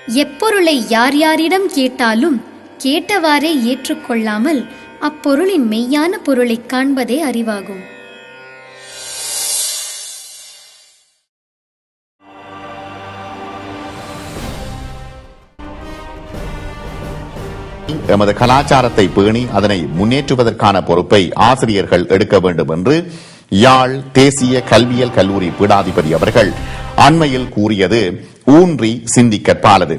எப்பொருளை யார் யாரிடம் கேட்டாலும் கேட்டவாறே ஏற்றுக்கொள்ளாமல் அப்பொருளின் மெய்யான பொருளைக் காண்பதே அறிவாகும். எமது கலாச்சாரத்தை பேணி அதனை முன்னேற்றுவதற்கான பொறுப்பை ஆசிரியர்கள் எடுக்க வேண்டும் என்று யாழ் தேசிய கல்வியியல் கல்லூரி பீடாதிபதி அவர்கள் அண்மையில் கூறியது ஊன்றி சிந்திக்கற்பாலது.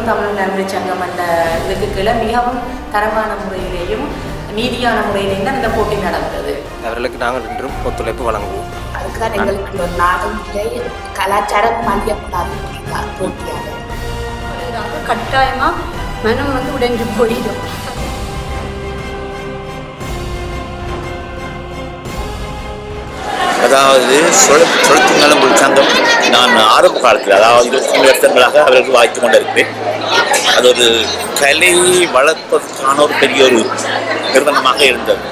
தமிழ் லாங்குவேஜ் சங்கம் என்ற இதுக்கு கீழே மிகவும் தரமான முறையிலேயும் நீதியான முறையிலேயும் தான் இந்த போட்டி நடந்தது. அவர்களுக்கு நாங்கள் இன்றும் ஒத்துழைப்பு வழங்குவோம். அதுக்கு தான் எங்களுக்கு ஒரு நாட்டிலே கலாச்சாரம் மதியக்கூடாது போட்டியாக கட்டாயமா மனம் உடைஞ்சு போயிடும். அதாவது சொலுத்து நலம்புரி சங்கம் நான் ஆரம்ப காலத்தில் அதாவது 25 வருஷங்களாக அவர்களுக்கு வாய்த்து கொண்டிருக்கிறேன். அது ஒரு கலையை வளர்ப்பதற்கான ஒரு பெரிய ஒரு நிறுவனமாக இருந்தது.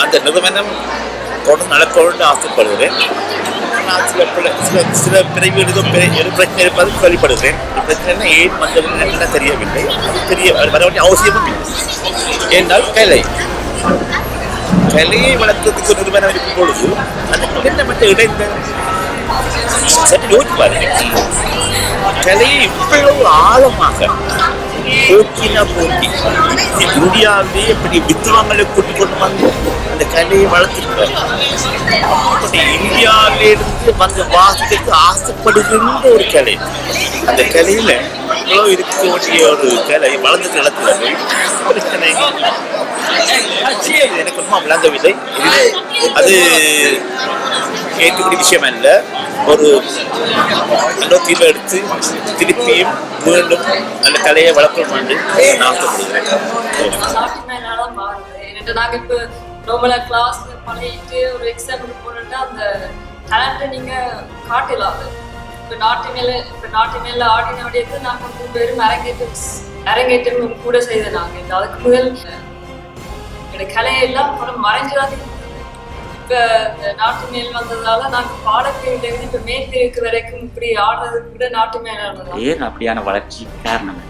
அந்த நிறுவனம் தொடர்ந்து நடக்க ஆசைப்படுகிறேன். நான் சில பிரிவுகளுக்கும் பிரச்சனை இருப்பது கேள்விப்படுகிறேன். பிரச்சனை ஏன் வந்தது என்ன தெரியவில்லை. வர வேண்டிய அவசியமும் இல்லை. ஏனால் கலையை வளர்க்கறதுக்கு நிறுவனம் இருக்கும் பொழுது அதுக்கு என்ன மட்டும் இடைந்த சற்று யோசிப்பாரு. கலையை இவ்வளவு ஆழமாக போட்டி இந்தியாவிலே எப்படி வித்வான்களை கூட்டிக் கொண்டு வந்து அந்த கலையை வளர்த்திருப்பார். இந்தியாவிலிருந்து வந்து வாசிக்க ஆசைப்படுகின்ற ஒரு கலை, அந்த கலையில இவ்வளவு இருக்க வேண்டிய ஒரு கலை வளர்ந்த இடத்துல பிரச்சனை எனக்கு ஒன்றும் விளங்கவில்லை. அது ஏற்கக்கூடிய விஷயம் அல்ல. ஒரு நல்ல தீர்வை எடுத்து திருப்பியும் மீண்டும் அந்த கலையை வளர்க்கணும் என்று நான் ஆசைப்படுகிறேன். நாங்கள் இப்போ நார்மலா கிளாஸ் பழகிட்டு ஒரு எக்ஸாமுக்கு போனோம்னா அந்த டேலண்ட்டை நீங்க காட்டலாம். இப்போ நாட்டு மேல ஆடினோடையது நாங்கள் 3 பேரும் அரங்கேற்றம் கூட செய்த நாங்கள் அதுக்கு முதல் என்னோட கலையெல்லாம் படம் மறைஞ்சுதான். இப்ப நாட்டு மேல் வந்ததால நாங்க பாடப்பிரிவுல இருந்து இப்ப மேற்பிரிவுக்கு வரைக்கும் இப்படி ஆடுறதுக்கு கூட நாட்டு மேல ஏன் அப்படியான வளர்ச்சி காரணம்?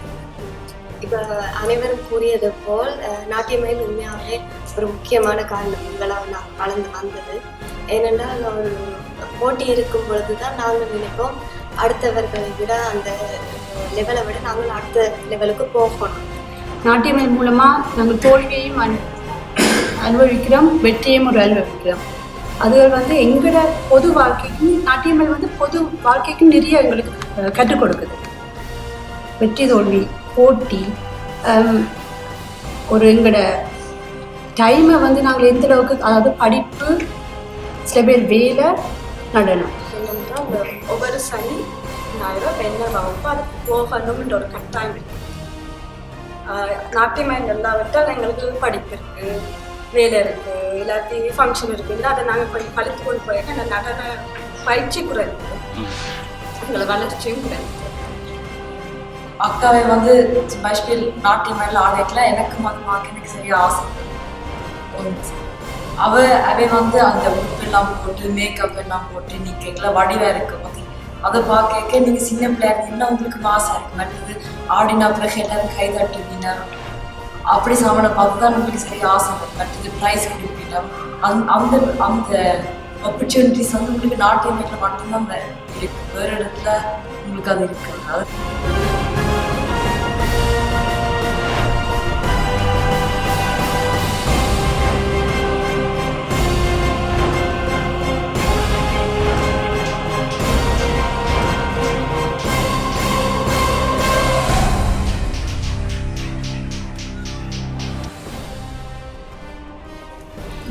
இப்ப அனைவரும் கூறியது போல் நாட்டியமயில் உண்மையாகவே ஒரு முக்கியமான காரணம் எங்களால் வளர்ந்து வந்தது. ஏனென்றால் ஒரு போட்டி இருக்கும் பொழுதுதான் நாங்கள் நினைப்போம் அடுத்தவர்களை விட அந்த லெவலை விட நாங்கள் அடுத்த லெவலுக்கு போகணும். நாட்டியமயில் மூலமா நாங்கள் தோல்வியையும் அனுபவிக்கிறோம், வெற்றியும் ஒரு அனுபவிக்கிறோம். அது எங்களோட பொது வாழ்க்கைக்கும் நாட்டியமயில் பொது வாழ்க்கைக்கும் நிறைய எங்களுக்கு கற்றுக் கொடுக்குது. வெற்றி தோல்வி போட்டி ஒரு எங்களோட டைமை நாங்கள் எந்த அளவுக்கு, அதாவது படிப்பு, சில பேர் வேலை, நடனம் ஏனென்றால் ஒவ்வொரு சனி ஞாயிறு என்ன வகுப்பு அதுக்கு போகணும்ன்ற ஒரு கட்டாயம் இருக்கு. நாட்டியமயில் எல்லாவற்றால் எங்களுக்கு படிப்பு இருக்கு, வேலை இருக்கு, எல்லாத்தையும் ஃபங்க்ஷன் இருக்கு. இல்லை அதை நாங்கள் கொஞ்சம் கழித்து கொண்டு போயிருக்கோம். அந்த நடன பயிற்சி குறைந்து எங்களை வளர்ச்சியும் குறைந்து. அக்காவை பைஷ்பில் நாட்டியமயில் ஆடைக்கல எனக்கு எனக்கு சரியா ஆசை. அவை அந்த உடுப்பெல்லாம் போட்டு மேக்கப் எல்லாம் போட்டு நீக்கெல்லாம் வடிவா இருக்கு. அதை பார்க்க நீங்க சின்ன பிள்ளையா இருந்தீங்கன்னா உங்களுக்கு ஆசை இருக்கு. மற்றது ஆடினா பிறகு எல்லாரும் கை தட்டுவீங்க. அப்படி சாமனை பார்த்து தான் நம்மளுக்கு சரியா ஆசை. மற்றது ப்ரைஸ் கொடுப்பீங்க. அந்த அந்த ஆப்பர்ச்சுனிட்டிஸ் உங்களுக்கு நாட்டியமயில் மட்டும்தான் இருக்கு. வேற இடத்துல உங்களுக்கு அது இருக்கு.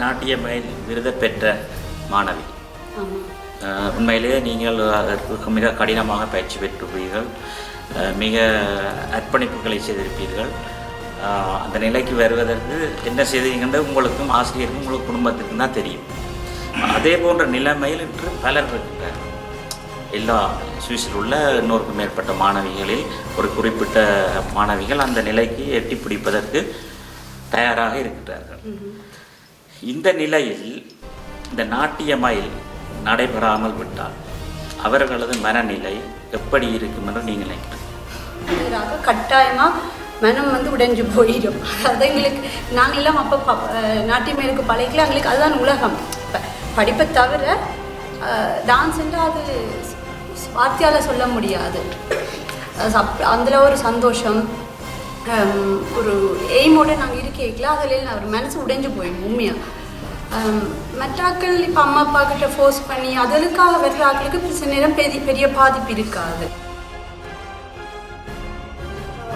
நாட்டியமயில் விருது பெற்ற மாணவி, உண்மையிலேயே நீங்கள் அதற்கு மிக கடினமாக பயிற்சி பெற்றுள்ளீர்கள், மிக அர்ப்பணிப்புகளை செய்திருப்பீர்கள். அந்த நிலைக்கு வருவதற்கு என்ன செய்தீங்கன்னு உங்களுக்கும் ஆசிரியருக்கும் உங்களுக்கு குடும்பத்திற்கும் தான் தெரியும். அதே போன்ற நிலைமையில் இன்று பலர் இருக்கின்றார்கள். எல்லா சுவிஸில் உள்ள 100க்கும் மேற்பட்ட மாணவிகளில் ஒரு குறிப்பிட்ட மாணவிகள் அந்த நிலைக்கு எட்டி பிடிப்பதற்கு தயாராக இருக்கின்றார்கள். இந்த நிலையில் இந்த நாட்டியமயில் நடைபெறாமல் விட்டால் அவர்களது மனநிலை எப்படி இருக்கும் என்று நீங்கள் நினைக்கிறீங்க? கட்டாயமாக மனம் வந்து உடைஞ்சு போயிடும். அதாவது எங்களுக்கு நாங்கள் எல்லாம் அப்போ நாட்டியமேலுக்கு பழகிக்கலாம், எங்களுக்கு அதுதான் உலகம். படிப்பை தவிர டான்ஸ்ன்றால் அது வார்த்தையால் சொல்ல முடியாது. அதில் ஒரு சந்தோஷம், ஒரு எய்மோடு நாங்கள் இருக்கல, அதில் ஒரு மனசு உடைஞ்சு போயிடும் உண்மையாக. மற்றாக்கள் இப்போ அம்மா அப்பா கிட்ட ஃபோர்ஸ் பண்ணி அதற்காக வர்ற ஆக்களுக்கு சில நேரம் பெரிய பாதிப்பு இருக்காது.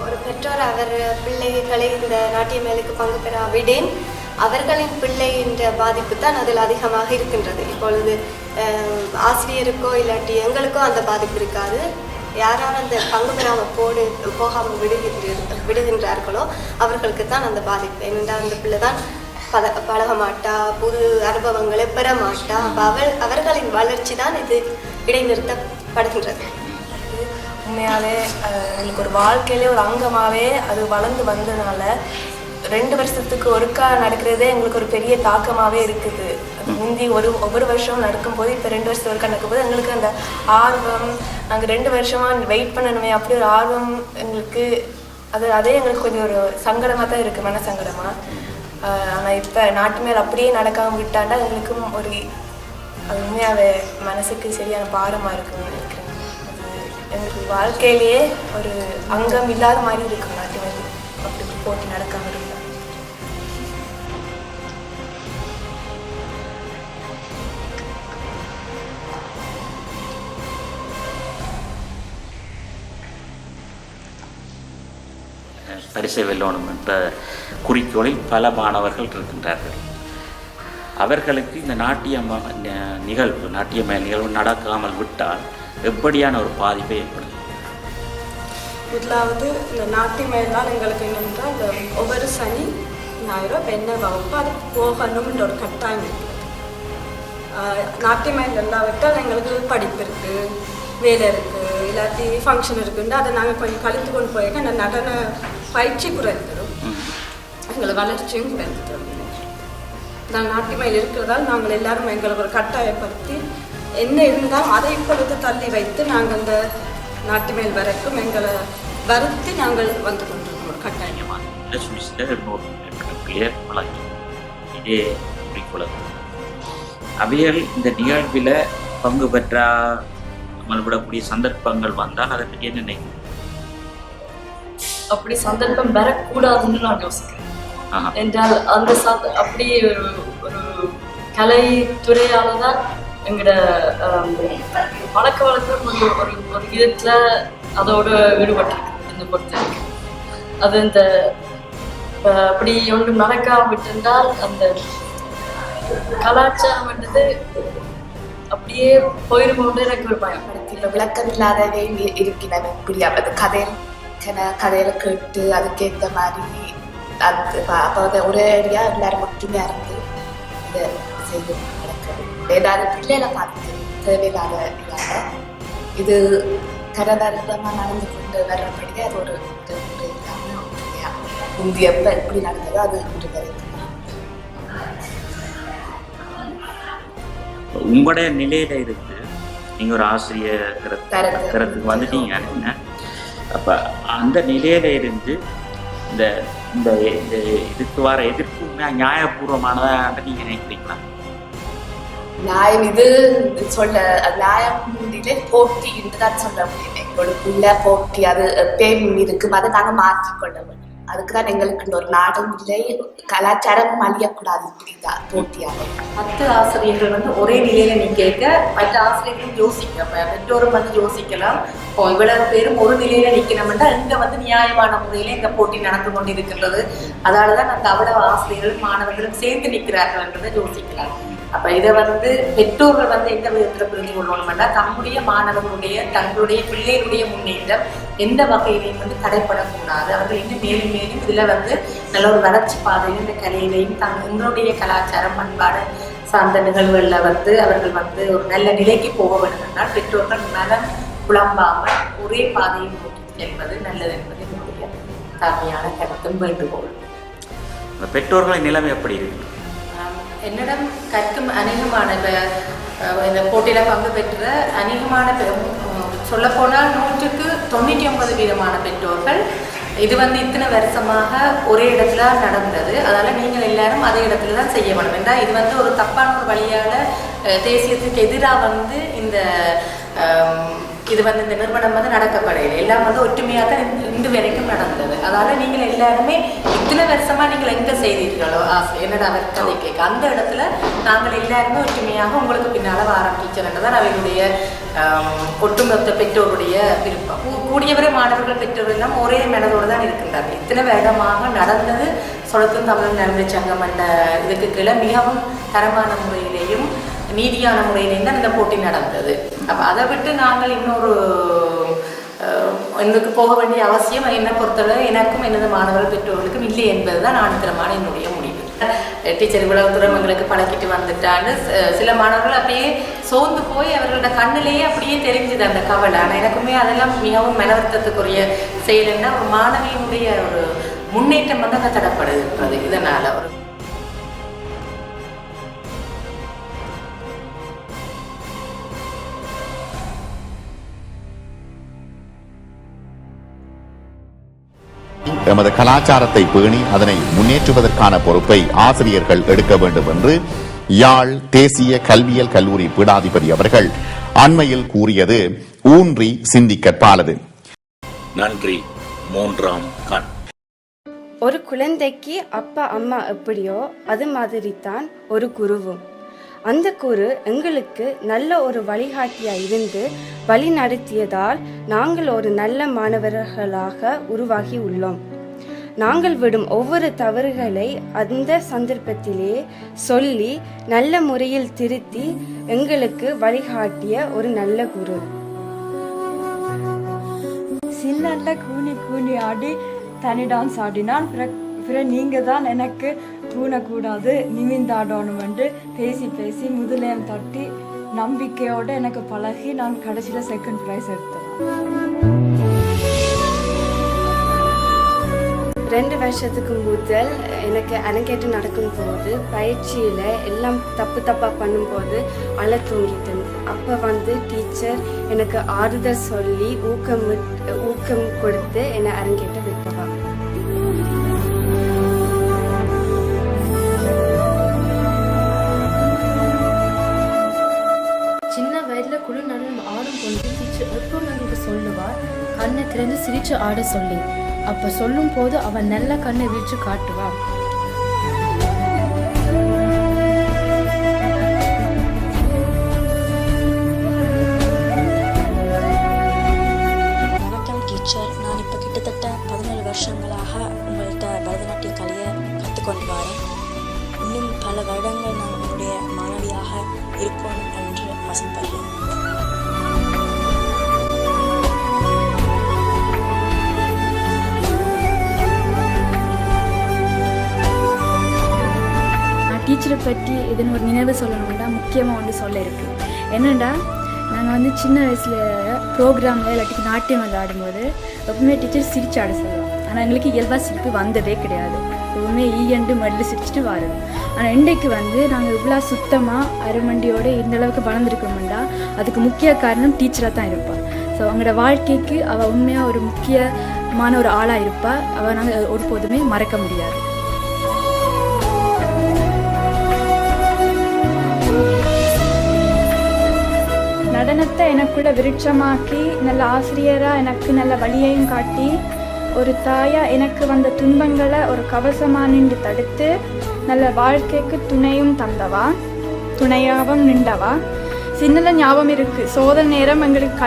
ஒரு பெற்றோர் அவர் பிள்ளைகளை இந்த நாட்டிய மேலுக்கு பங்கு பெற விடேன் அவர்களின் பிள்ளை என்ற பாதிப்பு தான் அதில் அதிகமாக இருக்கின்றது. இப்பொழுது ஆசிரியருக்கோ இல்லாட்டி எங்களுக்கோ அந்த பாதிப்பு இருக்காது. யாரால் அந்த பங்கு பெறாமல் போகாமல் விடுகின்றார்களோ அவர்களுக்கு தான் அந்த பாதிப்பு. ஏனென்றால் அந்த பிள்ளை தான் பழக மாட்டா, புது அனுபவங்களை பெற மாட்டா. அவர்களின் வளர்ச்சி தான் இது இடைநிறுத்தப்படுகின்றது. உண்மையாலே எங்களுக்கு ஒரு வாழ்க்கையிலே ஒரு அங்கமாகவே அது வளர்ந்து வந்ததுனால 2 வருஷத்துக்கு ஒருக்கா நடக்கிறதே எங்களுக்கு ஒரு பெரிய தாக்கமாகவே இருக்குது. முந்தி ஒவ்வொரு வருஷம் நடக்கும்போது இப்போ 2 வருஷத்துக்கு ஒருக்கா நடக்கும்போது எங்களுக்கு அந்த ஆர்வம், நாங்கள் 2 வருஷமாக வெயிட் பண்ணணுமே அப்படி ஒரு ஆர்வம் எங்களுக்கு அதே எங்களுக்கு கொஞ்சம் ஒரு சங்கடமாக தான் இருக்குது, மன சங்கடமாக. ஆனால் இப்போ நாட்டு மேல் அப்படியே நடக்காமல் விட்டாண்டா எங்களுக்கும் ஒரு அது உண்மையாகவே மனசுக்கு சரியான பாரமாக இருக்குன்னு நினைக்கிறேன். எங்களுக்கு வாழ்க்கையிலேயே ஒரு அங்கம் இல்லாத மாதிரி இருக்கும் நாட்டு மேல் அப்படி போட்டி நடக்காமல் இருந்தால். பரிசை வெல்லணும் என்ற குறிக்கோளில் பல மாணவர்கள் இருக்கின்றார்கள். அவர்களுக்கு இந்த நாட்டிய நிகழ்வு நடக்காமல் விட்டால் எப்படியான ஒரு பாதிப்பை ஏற்படும்? முதலாவது இந்த நாட்டிய மேலால் எங்களுக்கு என்னென்றால் இந்த ஒவ்வொரு சனி ஞாயிறோ என்ன வகுப்பு அது போகணும்ன்ற ஒரு கட்டாயம் இருக்குது. நாட்டிய மேல் இல்லாவிட்டால் எங்களுக்கு படிப்பு இருக்குது, வேலை இருக்குது, இல்லாட்டி ஃபங்க்ஷன் இருக்குன்னு அதை நாங்கள் கொஞ்சம் கழித்து கொண்டு போயிருக்க அந்த நடன பயிற்சி குறைந்துடும், எங்களை வளர்ச்சியும் குறைந்துடும். நாங்கள் நாட்டிய மேல் இருக்கிறதால் நாங்கள் எல்லாரும் எங்களை ஒரு கட்டாயப்படுத்தி என்ன இருந்தாலும் அதை இப்பொழுது தள்ளி வைத்து நாங்கள் அந்த நாட்டு மேல் வரைக்கும் எங்களை வருத்தி நாங்கள் வந்து கொண்டிருக்கோம் ஒரு கட்டாயமாக. இதே குறிக்கோள் அவைகள் இந்த நிகழ்வில் பங்கு பெற்றாமல் விடக்கூடிய சந்தர்ப்பங்கள் வந்தால் அதை பற்றி என்ன நினைக்கிறேன்? அப்படி சந்தர்ப்பம் வரக்கூடாதுன்னு நான் யோசிக்கிறேன். என்றால் அந்த அப்படி ஒரு கலைத்துறையால தான் எங்களோட பழக்க வழக்கம் ஒரு விதத்துல அதோட ஈடுபட்டிருக்கு இந்த பொறுத்தவரைக்கும். அது இந்த அப்படி ஒன்றும் நடக்காம விட்டிருந்தால் அந்த கலாச்சாரம் என்றது அப்படியே போயிருமோன்னு எனக்கு ஒரு பயம். படத்தில் விளக்கம் இல்லாதவே இருக்கிறது. புரியாது கதையில கேட்டு அதுக்கேற்ற மாதிரி அது அப்போ ஒரே அடியா எல்லாரும் மட்டுமே இருந்து இதை செய்து நடக்கிறது. ஏதாவது பிள்ளைகளை பார்த்து தேவையில்லாத இல்லாத இது கரதமாக நடந்து கொண்டு வர்றபடியே அது ஒரு இல்லாமல் முந்தி எப்போ எப்படி நடந்ததோ அது ஒரு வரைக்கும். உங்களுடைய நிலையில இருக்கு, நீங்க ஒரு ஆசிரியர் தரத்துக்கு வந்துட்டீங்க. அப்ப அந்த நிலையில இருந்து இந்த இந்த இதுக்கு வர எதிர்ப்பு நியாயபூர்வமானதா நீங்க நினைக்கிறீங்களா? நியாயம் இது சொல்ல நியாயம் போட்டி என்றுதான் சொல்ல முடியும். எங்களுக்குள்ள போட்டி அது எப்பயும் இருக்கும், அதை நாங்கள் மாற்றிக்கொள்ள வேண்டும். அதுக்குதான் எங்களுக்கு ஒரு நாடும் இல்லை, கலாச்சாரம் அழியக்கூடாது. இப்படிதான் போட்டியாக 10 ஆசிரியர்கள் வந்து ஒரே நிலையில நீ கேட்க மற்ற ஆசிரியர்களும் யோசிக்க பெற்றோரும் வந்து யோசிக்கலாம். இவ்வளவு பேரும் ஒரு நிலையில நிற்கணும்னா இங்க வந்து நியாயமான முறையில இந்த போட்டி நடந்து கொண்டிருக்கின்றது, அதனாலதான் அந்த அவ்வளவு ஆசிரியர்களும் மாணவர்களும் சேர்ந்து நிற்கிறார்கள் என்றதை யோசிக்கலாம். அப்ப இதை வந்து பெற்றோர்கள் வந்து எந்த விதத்துல புரிந்து கொள்ளணும்னா தம்முடைய மாணவர்களுடைய தங்களுடைய பிள்ளைகளுடைய முன்னேற்றம் எந்த வகையிலையும் வந்து தடைப்படக்கூடாது. அவர்கள் இன்னும் மேலும் மேலும் இதுல வந்து நல்ல ஒரு வளர்ச்சி பாதையில் இந்த கலையிலையும் எங்களுடைய கலாச்சாரம் பண்பாடு சார்ந்த நிகழ்வுகள்ல வந்து அவர்கள் வந்து ஒரு நல்ல நிலைக்கு போக வேண்டும் என்றால் பெற்றோர்கள் மனம் குழம்பாமல் ஒரே பாதையை நோக்கி செல்வது நல்லது என்பது என்னுடைய தாழ்மையான கருத்தும் வேண்டுகோள். பெற்றோர்களின் நிலைமை எப்படி இருக்கு? என்னிடம் கற்கும் அநேகமான இந்த போட்டியில் பங்கு பெற்ற அநேகமான சொல்லப்போனால் 99% பெற்றோர்கள் இது இத்தனை வருஷமாக ஒரே இடத்துல நடந்தது. அதால் நீங்கள் எல்லாரும் அதே இடத்துல தான் செய்ய வேணும். என்றால் இது ஒரு தப்பான ஒரு வழியால் தேசியத்துக்கு எதிராக இந்த இது இந்த நிறுவனம் நடக்கப்படையில எல்லாம் ஒற்றுமையாக தான் இன்று வரைக்கும் நடந்தது. அதால் நீங்கள் எல்லாருமே இத்தனை வருஷமாக நீங்கள் எங்கே செய்தீர்களோ என்னோட அவர் கதை கேட்க அந்த இடத்துல நாங்கள் எல்லாருமே ஒற்றுமையாக உங்களுக்கு பின்னால் வாரம் டீச்சர்ன்றதான் அவர்களுடைய ஒட்டுமொத்த பெற்றோருடைய விருப்பம். கூடியவரை மாணவர்கள் பெற்றோர்கள் எல்லாம் ஒரே மனதோடு தான் இருக்கின்றார்கள். இத்தனை வேகமாக நடந்தது சொலத்தும் தமிழ் நன்மை சங்கம் என்ற இதுக்கு கீழே மிகவும் தரமான முறையிலேயும் நீதியான முறையிலேயும் தான் இந்த போட்டி நடந்தது. அப்போ அதை விட்டு நாங்கள் இன்னொரு எனக்கு போக வேண்டிய அவசியம் என்னை பொறுத்தவரை எனக்கும் எனது மாணவர்கள் பெற்றோர்களுக்கும் இல்லை என்பது தான் ஆணித்தரமான என்னுடைய முடிவு. டீச்சர் இவ்வளவு தூரம் எங்களுக்கு பழக்கிட்டு வந்துட்டான்னு சில மாணவர்கள் அப்படியே சோர்ந்து போய் அவர்களோட கண்ணிலேயே அப்படியே தெரிஞ்சுது அந்த கவலை. ஆனால் எனக்குமே அதெல்லாம் மிகவும் மனவர்த்தத்துக்குரிய செயல்னா ஒரு மாணவியினுடைய ஒரு முன்னேற்றம் அங்கே தடப்படுகிறது. இதனால் ஒரு எமது கலாச்சாரத்தை பேணி அதனை முன்னேற்றுவதற்கான பொறுப்பை ஆசிரியர்கள் எடுக்க வேண்டும் என்று யாழ் தேசிய கல்வியியல் கல்லூரி பீடாதிபதி அவர்கள் அண்மையில் கூறியது ஊன்றி சிந்திக்கற்பாலது. நன்றி. மூன்றாம் கண். ஒரு குழந்தைக்கு அப்பா அம்மா எப்படியோ அது மாதிரி தான் ஒரு குருவும். அந்த குரு எங்களுக்கு நல்ல ஒரு வழிகாட்டியாக இருந்து வழி நடத்தியதால் நாங்கள் ஒரு நல்ல மாணவர்களாக உருவாகி உள்ளோம். நாங்கள் விடும் ஒவ்வொரு தவறுகளை அந்த சந்தர்ப்பத்திலே சொல்லி நல்ல முறையில் திருத்தி எங்களுக்கு வழிகாட்டிய ஒரு நல்ல குரு. சின்னல்ல கூனி கூனி ஆடி தனி டான்ஸ் ஆடினான். நீங்க தான் எனக்கு தூணக்கூடாது நிமிந்தாடணும் என்று பேசி பேசி முதலையம் தட்டி நம்பிக்கையோடு எனக்கு பழகி நான் கடைசியில் செகண்ட் ப்ரைஸ் எடுத்தேன். 2 வருஷத்துக்கு முதல் எனக்கு அரங்கேற்றம் நடக்கும்போது பயிற்சியில் எல்லாம் தப்பாக பண்ணும்போது அழ தூங்கிட்டு இருந்தது. அப்போ டீச்சர் எனக்கு ஆறுதல் சொல்லி ஊக்கம் கொடுத்து என்னை அரங்கேற்ற விட்டவா. சின்ன வயதில் குழு நடனம் ஆடும் பொழுது டீச்சர் எப்பவும் எங்களுக்கு சொல்லுவார் கண்ணை திறந்து சிரிச்சு ஆட சொல்லி. அப்ப சொல்லும் போது அவன் நல்ல கண்ணை வீழ்ச்சி காட்டுவான். வணக்கம் டீச்சர். நான் இப்போ கிட்டத்தட்ட 17 வருஷங்களாக உங்கள்கிட்ட பரதநாட்டிய கலையை கற்றுக்கொண்டு வரேன். இன்னும் பல வருடங்கள் நான் உங்களுடைய மாணவியாக இருக்கணும் என்று ஆசைப்படுறேன். டீச்சரை பற்றி இதன் ஒரு நினைவு சொல்லணும்னா முக்கியமாக ஒன்று சொல்ல இருக்குது. என்னென்னா நாங்கள் சின்ன வயசில் ப்ரோக்ராமில் இல்லாட்டி நாட்டியம் விளையாடும்போது எப்பவுமே டீச்சர் சிரிச்சு ஆட சொல்லுவோம். ஆனால் எங்களுக்கு இயல்பாக சிரிப்பு வந்ததே கிடையாது. எப்பவுமே ஈயண்டு மடியில் சிரிச்சுட்டு வரோம். ஆனால் இன்றைக்கு நாங்கள் இவ்வளோ சுத்தமாக அரைமண்டியோடு இந்தளவுக்கு வளர்ந்துருக்கோம்டா அதுக்கு முக்கிய காரணம் டீச்சராக தான் இருப்பாள். ஸோ அவங்களோட வாழ்க்கைக்கு அவள் உண்மையாக ஒரு முக்கியமான ஒரு ஆளாக இருப்பாள். அவள் நாங்கள் ஒருபோதுமே மறக்க முடியாது. நடனத்தை எனக்குள்ள விருட்சமாக்கி நல்ல ஆசிரியராக எனக்கு நல்ல வழியையும் காட்டி ஒரு தாயாக எனக்கு வந்த துன்பங்களை ஒரு கவசமாக நின்று தடுத்து நல்ல வாழ்க்கைக்கு துணையும் தந்தவா, துணையாகவும் நின்றவா. சின்னல ஞாபகம் இருக்குது, சோதனை நேரம் எங்களுக்கு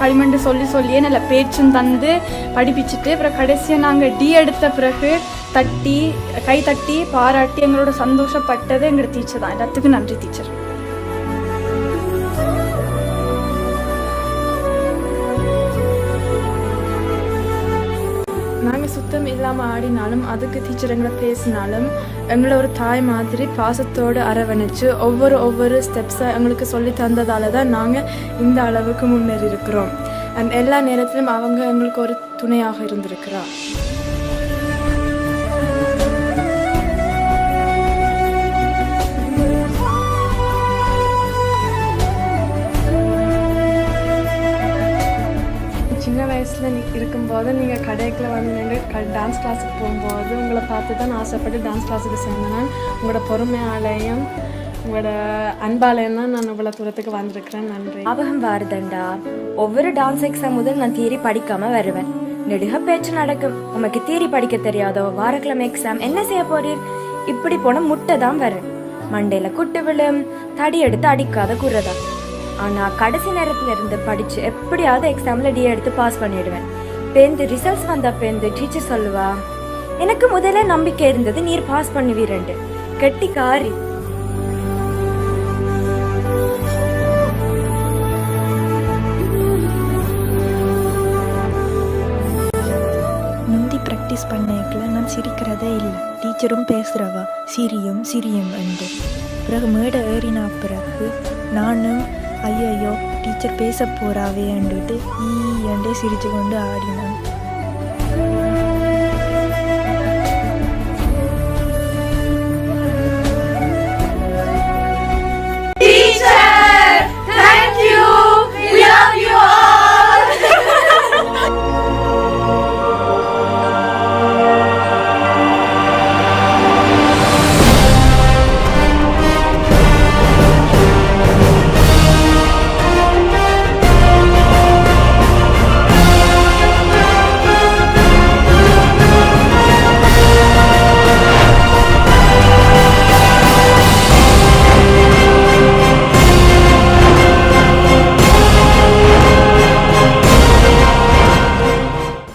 களிமண்டு சொல்லியே நல்ல பேச்சும் தந்து படிப்பிச்சுட்டு அப்புறம் கடைசியாக நாங்கள் டி எடுத்த பிறகு கை தட்டி பாராட்டி எங்களோட சந்தோஷப்பட்டது எங்களோட டீச்சர் தான். எல்லாத்துக்கும் நன்றி டீச்சர். நாங்கள் சுத்தம் இல்லாமல் ஆடினாலும் அதுக்கு டீச்சர் எங்களை பேசினாலும் எங்களை ஒரு தாய் மாதிரி பாசத்தோடு அரவணைச்சு ஒவ்வொரு ஸ்டெப்ஸை எங்களுக்கு சொல்லி தந்ததால தான் நாங்கள் இந்த அளவுக்கு முன்னேறி இருக்கிறோம். அண்ட் எல்லா நேரத்திலும் அவங்க எங்களுக்கு ஒரு துணையாக இருந்திருக்கிறார். வயசில் இருக்கும்போது நீங்கள் கடைக்குள்ள வந்து நின்று டான்ஸ் கிளாஸுக்கு போகும்போது உங்களை பார்த்து தான் ஆசைப்பட்டு டான்ஸ் கிளாஸுக்கு சேர்ந்தேன். உங்களோட பொறுமையாலையும் உங்களோட அன்பாலையும் தான் நான் இவ்வளோ தூரத்துக்கு வந்திருக்கிறேன். நன்றி. ஞாபகம் வருதண்டா, ஒவ்வொரு டான்ஸ் எக்ஸாம் முதல் நான் தியரி படிக்காமல் வருவேன். நெடுக பேச்சு நடக்கும். உமக்கு தியரி படிக்க தெரியாதோ, வாரக்கிழமை எக்ஸாம் என்ன செய்ய போறீர், இப்படி போன முட்டை தான் வரும். மண்டையில குட்டு விழும், தடி எடுத்து அடிக்காத குறதா. ஆனா கடைசி நேரத்துல இருந்து படிச்சு எப்படியாவது எக்ஸாம்ல டி எடுத்து பாஸ் பண்ணிடுவேன். பேருந்து ரிசல்ட்ஸ் வந்த பேருந்து டீச்சர் சொல்லுவா, எனக்கு முதல்ல நம்பிக்கை இருந்தது நீர் பாஸ் பண்ணுவீரண்டு. கெட்டி காரி. முந்தி ப்ராக்டிஸ் பண்ணேக்கில் நான் சிரிக்கிறதே இல்லை. டீச்சரும் பேசுகிறவா சிரியும் சிரியும் என்று. பிறகு மேடை ஏறினா பிறகு நானும் ஐயோ டீச்சர் பேச போறாவே என்றுட்டு ஈ என்றே சிரித்து கொண்டு ஆடினான்.